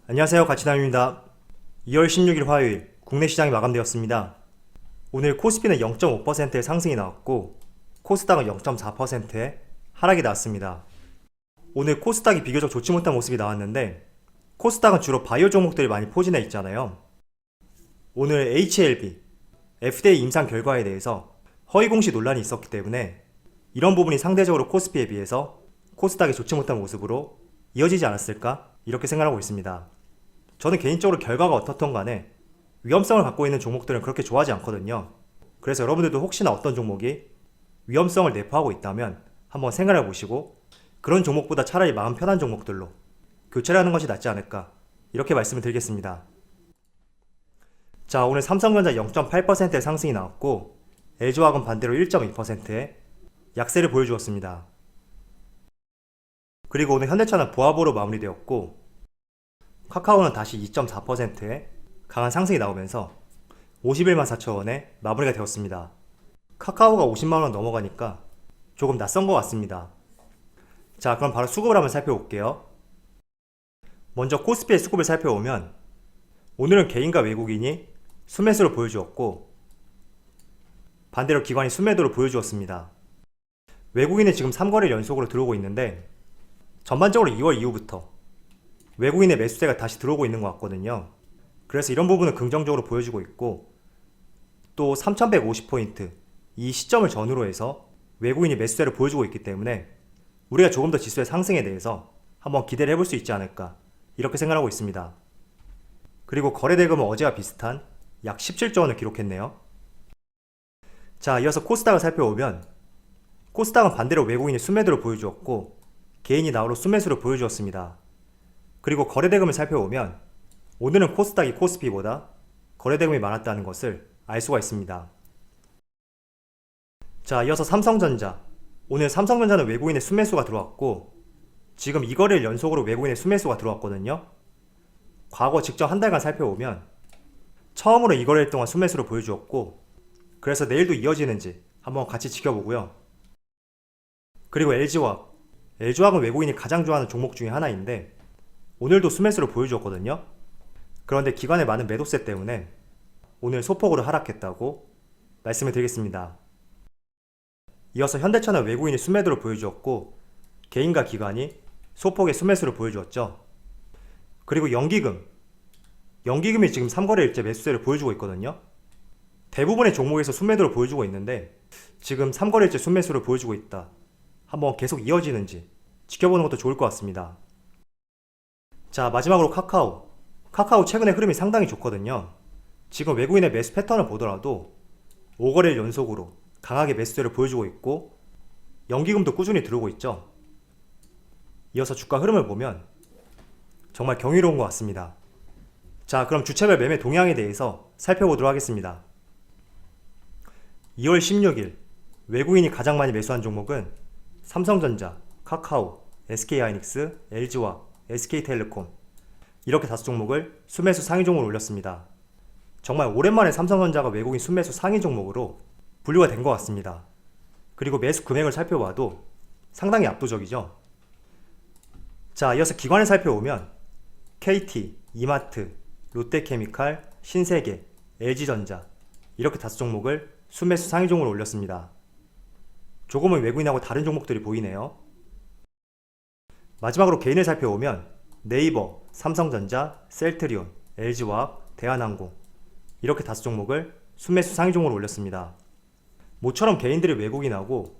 안녕하세요. 가치남입니다. 2월 16일 화요일 국내 시장이 마감되었습니다. 오늘 코스피는 0.5%의 상승이 나왔고 코스닥은 0.4%의 하락이 나왔습니다. 오늘 코스닥이 비교적 좋지 못한 모습이 나왔는데 코스닥은 주로 바이오 종목들이 많이 포진해 있잖아요. 오늘 HLB, FDA 임상 결과에 대해서 허위 공시 논란이 있었기 때문에 이런 부분이 상대적으로 코스피에 비해서 코스닥이 좋지 못한 모습으로 이어지지 않았을까 이렇게 생각하고 있습니다. 저는 개인적으로 결과가 어떻든 간에 위험성을 갖고 있는 종목들은 그렇게 좋아하지 않거든요. 그래서 여러분들도 혹시나 어떤 종목이 위험성을 내포하고 있다면 한번 생각해 보시고 그런 종목보다 차라리 마음 편한 종목들로 교체를 하는 것이 낫지 않을까 이렇게 말씀을 드리겠습니다. 자, 오늘 삼성전자 0.8%의 상승이 나왔고 LG화학은 반대로 1.2%의 약세를 보여주었습니다. 그리고 오늘 현대차는 보합으로 마무리되었고 카카오는 다시 2.4%의 강한 상승이 나오면서 51만 4천원에 마무리가 되었습니다. 카카오가 50만원 넘어가니까 조금 낯선 것 같습니다. 자, 그럼 바로 수급을 한번 살펴볼게요. 먼저 코스피의 수급을 살펴보면 오늘은 개인과 외국인이 순매수를 보여주었고 반대로 기관이 순매도를 보여주었습니다. 외국인은 지금 3거래일 연속으로 들어오고 있는데 전반적으로 2월 이후부터 외국인의 매수세가 다시 들어오고 있는 것 같거든요. 그래서 이런 부분은 긍정적으로 보여주고 있고 또 3150포인트 이 시점을 전후로 해서 외국인이 매수세를 보여주고 있기 때문에 우리가 조금 더 지수의 상승에 대해서 한번 기대를 해볼 수 있지 않을까 이렇게 생각하고 있습니다. 그리고 거래대금은 어제와 비슷한 약 17조 원을 기록했네요. 자, 이어서 코스닥을 살펴보면 코스닥은 반대로 외국인이 순매도를 보여주었고 개인이 나홀로 순매수를 보여주었습니다. 그리고 거래대금을 살펴보면 오늘은 코스닥이 코스피보다 거래대금이 많았다는 것을 알 수가 있습니다. 자, 이어서 삼성전자. 오늘 삼성전자는 외국인의 순매수가 들어왔고 지금 2거래일 연속으로 외국인의 순매수가 들어왔거든요. 과거 직전 한 달간 살펴보면 처음으로 2거래일 동안 순매수를 보여주었고 그래서 내일도 이어지는지 한번 같이 지켜보고요. 그리고 LG화학은 외국인이 가장 좋아하는 종목 중에 하나인데 오늘도 순매수를 보여주었거든요. 그런데 기관의 많은 매도세 때문에 오늘 소폭으로 하락했다고 말씀을 드리겠습니다. 이어서 현대차는 외국인이 순매도를 보여주었고 개인과 기관이 소폭의 순매수를 보여주었죠. 그리고 연기금이 지금 3거래일째 매수세를 보여주고 있거든요. 대부분의 종목에서 순매도를 보여주고 있는데 지금 3거래일째 순매수를 보여주고 있다. 한번 계속 이어지는지 지켜보는 것도 좋을 것 같습니다. 자, 마지막으로 카카오 최근에 흐름이 상당히 좋거든요. 지금 외국인의 매수 패턴을 보더라도 5거래일 연속으로 강하게 매수세를 보여주고 있고 연기금도 꾸준히 들어오고 있죠. 이어서 주가 흐름을 보면 정말 경이로운 것 같습니다. 자, 그럼 주체별 매매 동향에 대해서 살펴보도록 하겠습니다. 2월 16일 외국인이 가장 많이 매수한 종목은 삼성전자, 카카오, SK하이닉스, LG화학, SK텔레콤 이렇게 5종목을 순매수 상위 종목으로 올렸습니다. 정말 오랜만에 삼성전자가 외국인 순매수 상위 종목으로 분류가 된 것 같습니다. 그리고 매수 금액을 살펴봐도 상당히 압도적이죠. 자, 이어서 기관을 살펴보면 KT, 이마트, 롯데케미칼, 신세계, LG전자 이렇게 5종목을 순매수 상위 종목으로 올렸습니다. 조금은 외국인하고 다른 종목들이 보이네요. 마지막으로 개인을 살펴보면 네이버, 삼성전자, 셀트리온, LG화학, 대한항공 이렇게 5종목을 순매수 상위 종목으로 올렸습니다. 모처럼 개인들이 외국인하고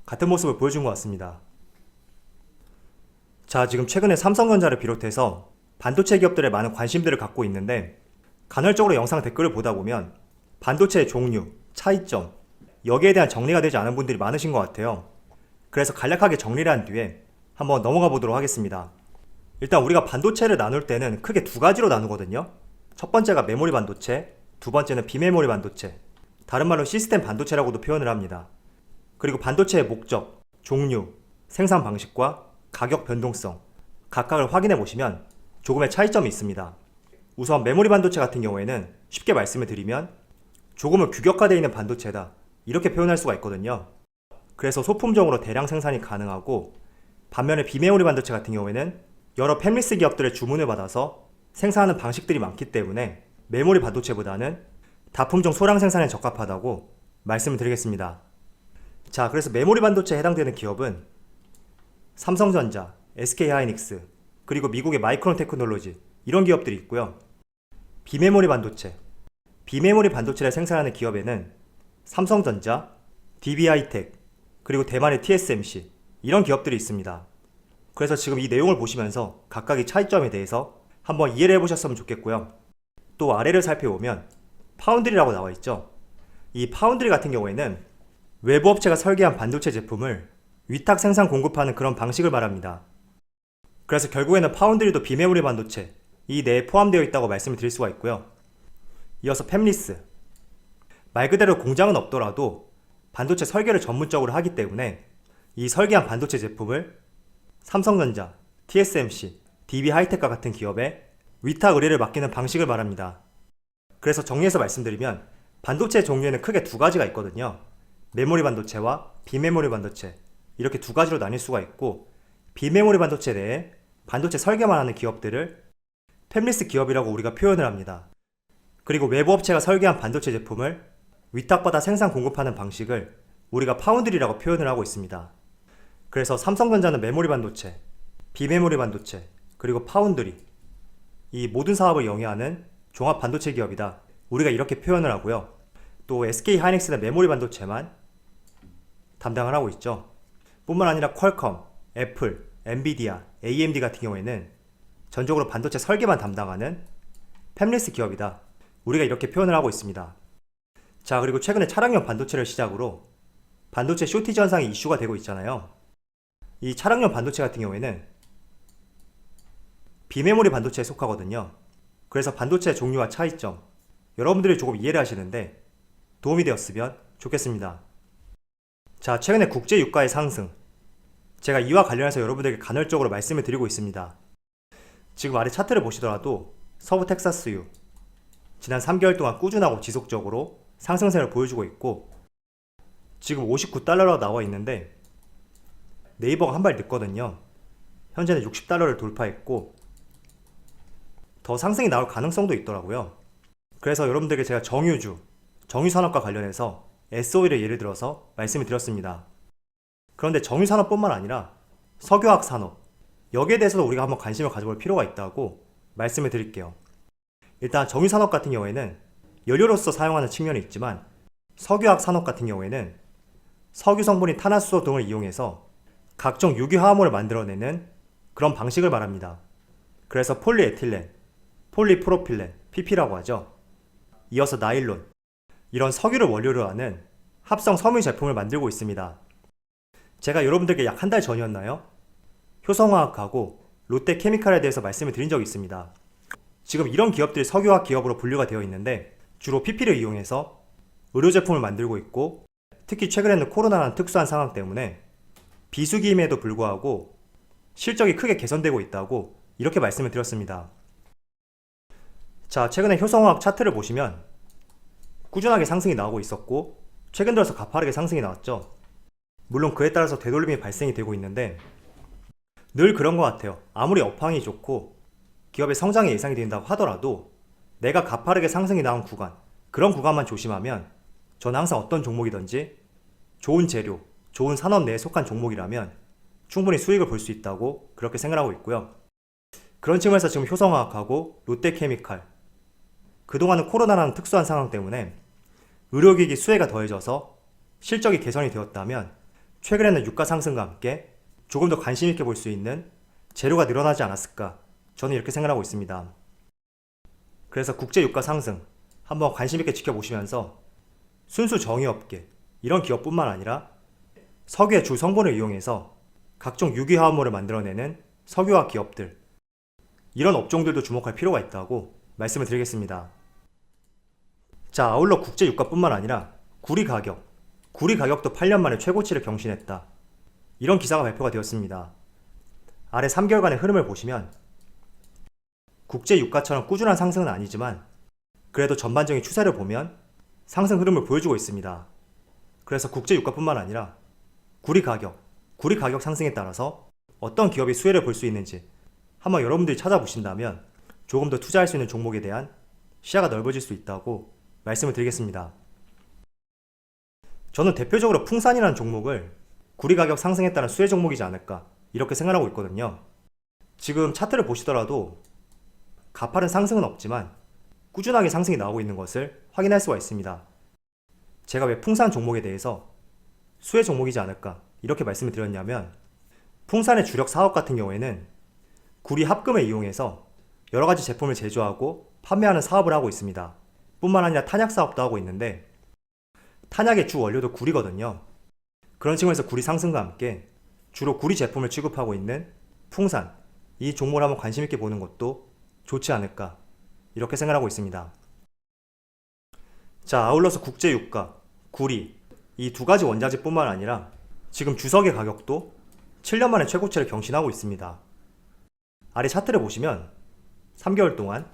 같은 모습을 보여준 것 같습니다. 자, 지금 최근에 삼성전자를 비롯해서 반도체 기업들의 많은 관심들을 갖고 있는데 간헐적으로 영상 댓글을 보다 보면 반도체의 종류, 차이점 여기에 대한 정리가 되지 않은 분들이 많으신 것 같아요. 그래서 간략하게 정리를 한 뒤에 한번 넘어가 보도록 하겠습니다. 일단 우리가 반도체를 나눌 때는 크게 2가지로 나누거든요. 첫 번째가 메모리 반도체, 두 번째는 비메모리 반도체, 다른 말로 시스템 반도체라고도 표현을 합니다. 그리고 반도체의 목적, 종류, 생산 방식과 가격 변동성 각각을 확인해 보시면 조금의 차이점이 있습니다. 우선 메모리 반도체 같은 경우에는 쉽게 말씀을 드리면 조금은 규격화되어 있는 반도체다 이렇게 표현할 수가 있거든요. 그래서 소품종으로 대량 생산이 가능하고 반면에 비메모리 반도체 같은 경우에는 여러 팹리스 기업들의 주문을 받아서 생산하는 방식들이 많기 때문에 메모리 반도체보다는 다품종 소량 생산에 적합하다고 말씀을 드리겠습니다. 자, 그래서 메모리 반도체에 해당되는 기업은 삼성전자, SK하이닉스, 그리고 미국의 마이크론 테크놀로지 이런 기업들이 있고요. 비메모리 반도체를 생산하는 기업에는 삼성전자, DB하이텍, 그리고 대만의 TSMC 이런 기업들이 있습니다. 그래서 지금 이 내용을 보시면서 각각의 차이점에 대해서 한번 이해를 해보셨으면 좋겠고요. 또 아래를 살펴보면 파운드리라고 나와 있죠. 이 파운드리 같은 경우에는 외부 업체가 설계한 반도체 제품을 위탁 생산 공급하는 그런 방식을 말합니다. 그래서 결국에는 파운드리도 비메모리 반도체 이 내에 포함되어 있다고 말씀을 드릴 수가 있고요. 이어서 팹리스, 말 그대로 공장은 없더라도 반도체 설계를 전문적으로 하기 때문에 이 설계한 반도체 제품을 삼성전자, TSMC, DB하이텍과 같은 기업에 위탁 의뢰를 맡기는 방식을 말합니다. 그래서 정리해서 말씀드리면 반도체 종류에는 크게 두 가지가 있거든요. 메모리 반도체와 비메모리 반도체 이렇게 두 가지로 나뉠 수가 있고, 비메모리 반도체 내에 반도체 설계만 하는 기업들을 팹리스 기업이라고 우리가 표현을 합니다. 그리고 외부 업체가 설계한 반도체 제품을 위탁받아 생산 공급하는 방식을 우리가 파운드리라고 표현을 하고 있습니다. 그래서 삼성전자는 메모리 반도체, 비메모리 반도체, 그리고 파운드리 이 모든 사업을 영위하는 종합 반도체 기업이다. 우리가 이렇게 표현을 하고요. 또 SK하이닉스는 메모리 반도체만 담당을 하고 있죠. 뿐만 아니라 퀄컴, 애플, 엔비디아, AMD 같은 경우에는 전적으로 반도체 설계만 담당하는 팹리스 기업이다. 우리가 이렇게 표현을 하고 있습니다. 자, 그리고 최근에 차량용 반도체를 시작으로 반도체 쇼티지 현상이 이슈가 되고 있잖아요. 이 차량용 반도체 같은 경우에는 비메모리 반도체에 속하거든요. 그래서 반도체 종류와 차이점 여러분들이 조금 이해를 하시는데 도움이 되었으면 좋겠습니다. 자, 최근에 국제 유가의 상승 제가 이와 관련해서 여러분들에게 간헐적으로 말씀을 드리고 있습니다. 지금 아래 차트를 보시더라도 서부 텍사스유 지난 3개월 동안 꾸준하고 지속적으로 상승세를 보여주고 있고, 지금 59달러로 나와 있는데 네이버가 한 발 늦거든요. 현재는 60달러를 돌파했고 더 상승이 나올 가능성도 있더라고요. 그래서 여러분들에게 제가 정유산업과 관련해서 SOE를 예를 들어서 말씀을 드렸습니다. 그런데 정유산업뿐만 아니라 석유화학 산업 여기에 대해서도 우리가 한번 관심을 가져볼 필요가 있다고 말씀을 드릴게요. 일단 정유산업 같은 경우에는 연료로서 사용하는 측면이 있지만, 석유화학 산업 같은 경우에는 석유 성분인 탄화수소 등을 이용해서 각종 유기화합물을 만들어내는 그런 방식을 말합니다. 그래서 폴리에틸렌, 폴리프로필렌, PP라고 하죠. 이어서 나일론, 이런 석유를 원료로 하는 합성 섬유 제품을 만들고 있습니다. 제가 여러분들께 약 한 달 전이었나요? 효성화학하고 롯데케미칼에 대해서 말씀을 드린 적이 있습니다. 지금 이런 기업들이 석유화학 기업으로 분류가 되어 있는데 주로 PP를 이용해서 의료 제품을 만들고 있고, 특히 최근에는 코로나라는 특수한 상황 때문에 비수기임에도 불구하고 실적이 크게 개선되고 있다고 이렇게 말씀을 드렸습니다. 자, 최근에 효성화학 차트를 보시면 꾸준하게 상승이 나오고 있었고 최근 들어서 가파르게 상승이 나왔죠. 물론 그에 따라서 되돌림이 발생이 되고 있는데 늘 그런 것 같아요. 아무리 업황이 좋고 기업의 성장이 예상이 된다고 하더라도 내가 가파르게 상승이 나온 구간, 그런 구간만 조심하면 저는 항상 어떤 종목이든지 좋은 재료, 좋은 산업 내에 속한 종목이라면 충분히 수익을 볼 수 있다고 그렇게 생각하고 있고요. 그런 측면에서 지금 효성화학하고 롯데케미칼, 그동안은 코로나라는 특수한 상황 때문에 의료기기 수혜가 더해져서 실적이 개선이 되었다면 최근에는 유가 상승과 함께 조금 더 관심 있게 볼 수 있는 재료가 늘어나지 않았을까, 저는 이렇게 생각하고 있습니다. 그래서 국제 유가 상승 한번 관심 있게 지켜보시면서 순수 정유업계 이런 기업뿐만 아니라 석유의 주 성분을 이용해서 각종 유기화합물을 만들어내는 석유화학 기업들, 이런 업종들도 주목할 필요가 있다고 말씀을 드리겠습니다. 자, 아울러 국제 유가뿐만 아니라 구리 가격도 8년 만에 최고치를 경신했다, 이런 기사가 발표가 되었습니다. 아래 3개월간의 흐름을 보시면 국제 유가처럼 꾸준한 상승은 아니지만 그래도 전반적인 추세를 보면 상승 흐름을 보여주고 있습니다. 그래서 국제 유가뿐만 아니라 구리 가격 상승에 따라서 어떤 기업이 수혜를 볼 수 있는지 한번 여러분들이 찾아보신다면 조금 더 투자할 수 있는 종목에 대한 시야가 넓어질 수 있다고 말씀을 드리겠습니다. 저는 대표적으로 풍산이라는 종목을 구리 가격 상승에 따른 수혜 종목이지 않을까 이렇게 생각하고 있거든요. 지금 차트를 보시더라도 가파른 상승은 없지만 꾸준하게 상승이 나오고 있는 것을 확인할 수가 있습니다. 제가 왜 풍산 종목에 대해서 수혜 종목이지 않을까 이렇게 말씀을 드렸냐면, 풍산의 주력 사업 같은 경우에는 구리 합금을 이용해서 여러가지 제품을 제조하고 판매하는 사업을 하고 있습니다. 뿐만 아니라 탄약 사업도 하고 있는데, 탄약의 주 원료도 구리거든요. 그런 측면에서 구리 상승과 함께 주로 구리 제품을 취급하고 있는 풍산, 이 종목을 한번 관심 있게 보는 것도 좋지 않을까 이렇게 생각하고 있습니다. 자, 아울러서 국제유가, 구리, 이 두 가지 원자재뿐만 아니라 지금 주석의 가격도 7년 만에 최고치를 경신하고 있습니다. 아래 차트를 보시면 3개월 동안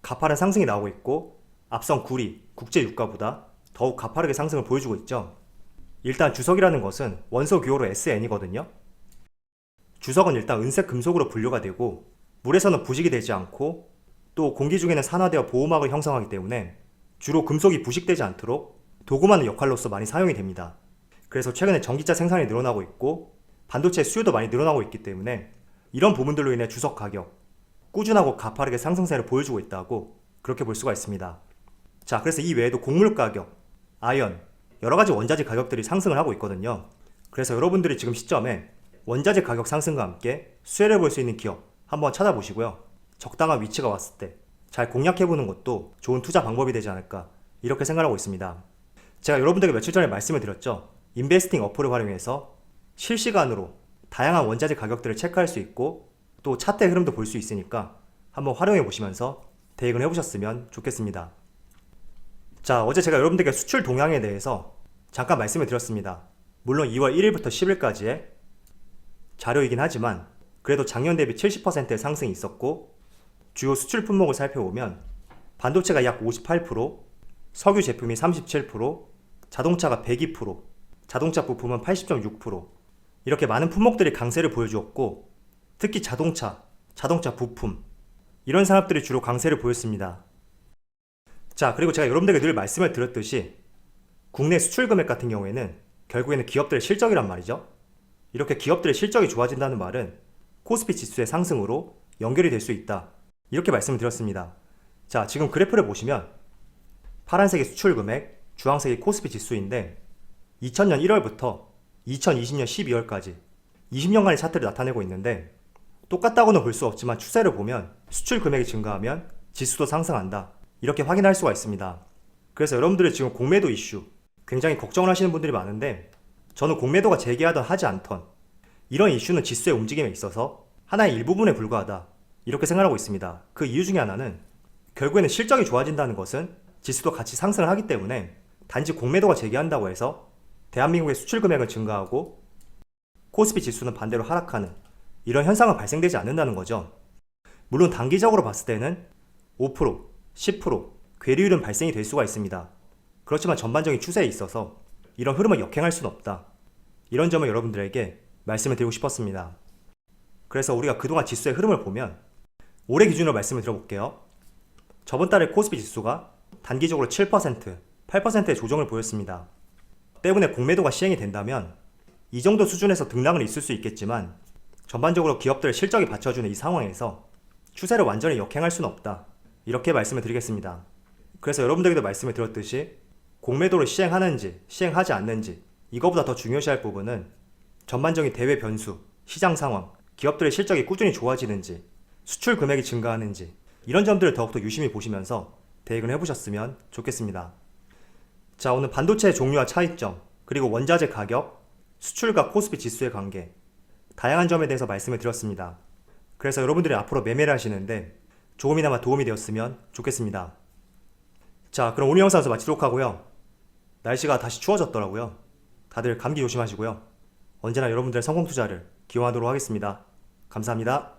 가파른 상승이 나오고 있고, 앞선 구리, 국제유가보다 더욱 가파르게 상승을 보여주고 있죠. 일단 주석이라는 것은 원소 기호로 SN이거든요. 주석은 일단 은색 금속으로 분류가 되고 물에서는 부식이 되지 않고, 또 공기 중에는 산화되어 보호막을 형성하기 때문에 주로 금속이 부식되지 않도록 도금하는 역할로서 많이 사용이 됩니다. 그래서 최근에 전기차 생산이 늘어나고 있고 반도체 수요도 많이 늘어나고 있기 때문에 이런 부분들로 인해 주석 가격 꾸준하고 가파르게 상승세를 보여주고 있다고 그렇게 볼 수가 있습니다. 자, 그래서 이 외에도 곡물 가격, 아연, 여러가지 원자재 가격들이 상승을 하고 있거든요. 그래서 여러분들이 지금 시점에 원자재 가격 상승과 함께 수혜를 볼 수 있는 기업 한번 찾아보시고요. 적당한 위치가 왔을 때 잘 공략해보는 것도 좋은 투자 방법이 되지 않을까 이렇게 생각하고 있습니다. 제가 여러분들에게 며칠 전에 말씀을 드렸죠. 인베스팅 어플을 활용해서 실시간으로 다양한 원자재 가격들을 체크할 수 있고 또 차트의 흐름도 볼 수 있으니까 한번 활용해 보시면서 대응을 해보셨으면 좋겠습니다. 자, 어제 제가 여러분들에게 수출 동향에 대해서 잠깐 말씀을 드렸습니다. 물론 2월 1일부터 10일까지의 자료이긴 하지만 그래도 작년 대비 70%의 상승이 있었고, 주요 수출 품목을 살펴보면 반도체가 약 58%, 석유 제품이 37%, 자동차가 102%, 자동차 부품은 80.6%, 이렇게 많은 품목들이 강세를 보여주었고, 특히 자동차 부품, 이런 산업들이 주로 강세를 보였습니다. 자, 그리고 제가 여러분들에게 늘 말씀을 드렸듯이 국내 수출 금액 같은 경우에는 결국에는 기업들의 실적이란 말이죠. 이렇게 기업들의 실적이 좋아진다는 말은 코스피 지수의 상승으로 연결이 될 수 있다, 이렇게 말씀을 드렸습니다. 자, 지금 그래프를 보시면 파란색이 수출 금액, 주황색이 코스피 지수인데 2000년 1월부터 2020년 12월까지 20년간의 차트를 나타내고 있는데, 똑같다고는 볼 수 없지만 추세를 보면 수출 금액이 증가하면 지수도 상승한다, 이렇게 확인할 수가 있습니다. 그래서 여러분들이 지금 공매도 이슈 굉장히 걱정을 하시는 분들이 많은데, 저는 공매도가 재개하던 하지 않던 이런 이슈는 지수의 움직임에 있어서 하나의 일부분에 불과하다, 이렇게 생각하고 있습니다. 그 이유 중에 하나는 결국에는 실적이 좋아진다는 것은 지수도 같이 상승을 하기 때문에 단지 공매도가 재개한다고 해서 대한민국의 수출 금액은 증가하고 코스피 지수는 반대로 하락하는 이런 현상은 발생되지 않는다는 거죠. 물론 단기적으로 봤을 때는 5%, 10% 괴리율은 발생이 될 수가 있습니다. 그렇지만 전반적인 추세에 있어서 이런 흐름을 역행할 수는 없다, 이런 점을 여러분들에게 말씀을 드리고 싶었습니다. 그래서 우리가 그동안 지수의 흐름을 보면 올해 기준으로 말씀을 드려볼게요. 저번 달에 코스피 지수가 단기적으로 7%, 8%의 조정을 보였습니다. 때문에 공매도가 시행이 된다면 이 정도 수준에서 등락은 있을 수 있겠지만 전반적으로 기업들의 실적이 받쳐주는 이 상황에서 추세를 완전히 역행할 수는 없다, 이렇게 말씀을 드리겠습니다. 그래서 여러분들에게도 말씀을 드렸듯이 공매도를 시행하는지 시행하지 않는지 이거보다 더 중요시할 부분은 전반적인 대외 변수, 시장 상황, 기업들의 실적이 꾸준히 좋아지는지, 수출 금액이 증가하는지, 이런 점들을 더욱더 유심히 보시면서 대응을 해보셨으면 좋겠습니다. 자, 오늘 반도체 종류와 차이점, 그리고 원자재 가격, 수출과 코스피 지수의 관계, 다양한 점에 대해서 말씀을 드렸습니다. 그래서 여러분들이 앞으로 매매를 하시는데 조금이나마 도움이 되었으면 좋겠습니다. 자, 그럼 오늘 영상에서 마치도록 하고요. 날씨가 다시 추워졌더라고요. 다들 감기 조심하시고요. 언제나 여러분들의 성공 투자를 기원하도록 하겠습니다. 감사합니다.